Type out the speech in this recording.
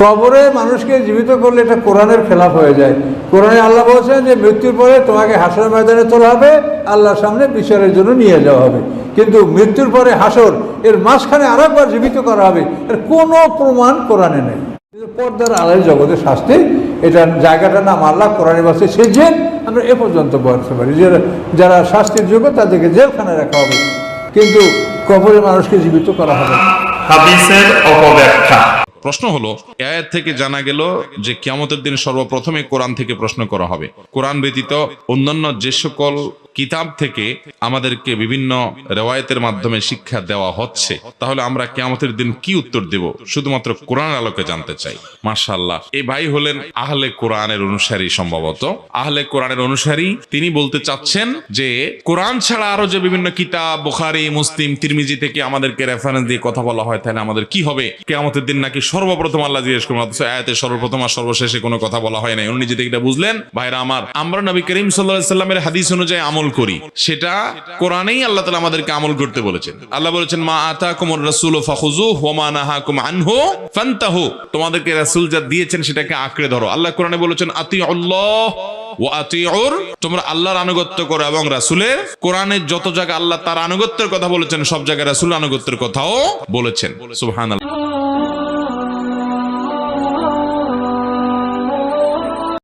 কবরে মানুষকে জীবিত করলে এটা কোরআনের খেলাফ হয়ে যায়। কোরআনে আল্লাহ বলছেন যে মৃত্যুর পরে তোমাকে হাসর ময়দানে তোলা হবে, আল্লাহর সামনে বিচারের জন্য নিয়ে যাওয়া হবে। কিন্তু মৃত্যুর পরে হাসর, এর মাঝখানে আরেকবার জীবিত করা হবে, এর কোনো প্রমাণ কোরআনে নেই। পর্দার আড়াল জগতে শাস্তি, এটা জায়গাটার নাম আল্লাহ কোরআনের ভাষে সেজেন, আমরা এ পর্যন্ত বলতে পারি যে যারা শাস্তির যোগ্য তাদেরকে জেলখানায় রাখা হবে, কিন্তু কবরে মানুষকে জীবিত করা হবে। হাদিসের অপব্যাখ্যা। প্রশ্ন হলো, আয়াত থেকে জানা গেল যে কিয়ামতের দিন সর্বপ্রথমে কোরআন থেকে প্রশ্ন করা হবে। কোরআন ব্যতীত অন্যান্য যে সকল কিতাব থেকে আমাদেরকে বিভিন্ন রেওয়ায়েতের মাধ্যমে শিক্ষা দেওয়া হচ্ছে, তাহলে আমরা কিয়ামতের দিন কি উত্তর দেব শুধুমাত্র কোরআন আলোকে জানতে চাই। মাশাআল্লাহ, এই ভাই হলেন আহলে কোরআনের অনুসারী। সম্ভবত আহলে কোরআনের অনুসারী। তিনি বলতে চাচ্ছেন যে কোরআন ছাড়া আরো যে বিভিন্ন কিতাব, বুখারী, মুসলিম, তিরমিজি থেকে আমাদেরকে রেফারেন্স দিয়ে কথা বলা হয়, তাহলে আমাদের কি হবে? কিয়ামতের দিন নাকি সর্বপ্রথম আল্লাহ জিজ্ঞেস করবেন, অথচ আয়াতে সর্বপ্রথম আর সর্বশেষে কোনো কথা বলা হয় নাই। উনি নিজে থেকে এটা বুঝলেন। ভাইরা আমার, আমরা নবী করিম সাল্লাল্লাহু আলাইহি সাল্লামের হাদিস অনুযায়ী আমল করি, সেটা কোরআনেই আল্লাহ তাআলা আমাদেরকে আমল করতে বলেছেন। আল্লাহ বলেছেন, মা আতাকুমুর রাসূলু ফাখুযুহু ওয়া মা নাহাকুম আনহু ফান্তাহু। তোমাদেরকে রাসূল যা দিয়েছেন সেটাকে আঁকড়ে ধরো। আল্লাহ কোরআনে বলেছেন, আতিউল্লাহ ওয়া আতিউর, তোমরা আল্লাহর আনুগত্য করো এবং রাসূলের। কোরআনের যত জায়গায় আল্লাহ তার আনুগত্যের কথা বলেছেন, সব জায়গায় রাসূলের আনুগত্যের কথাও বলেছেন। সুবহানাল্লাহ।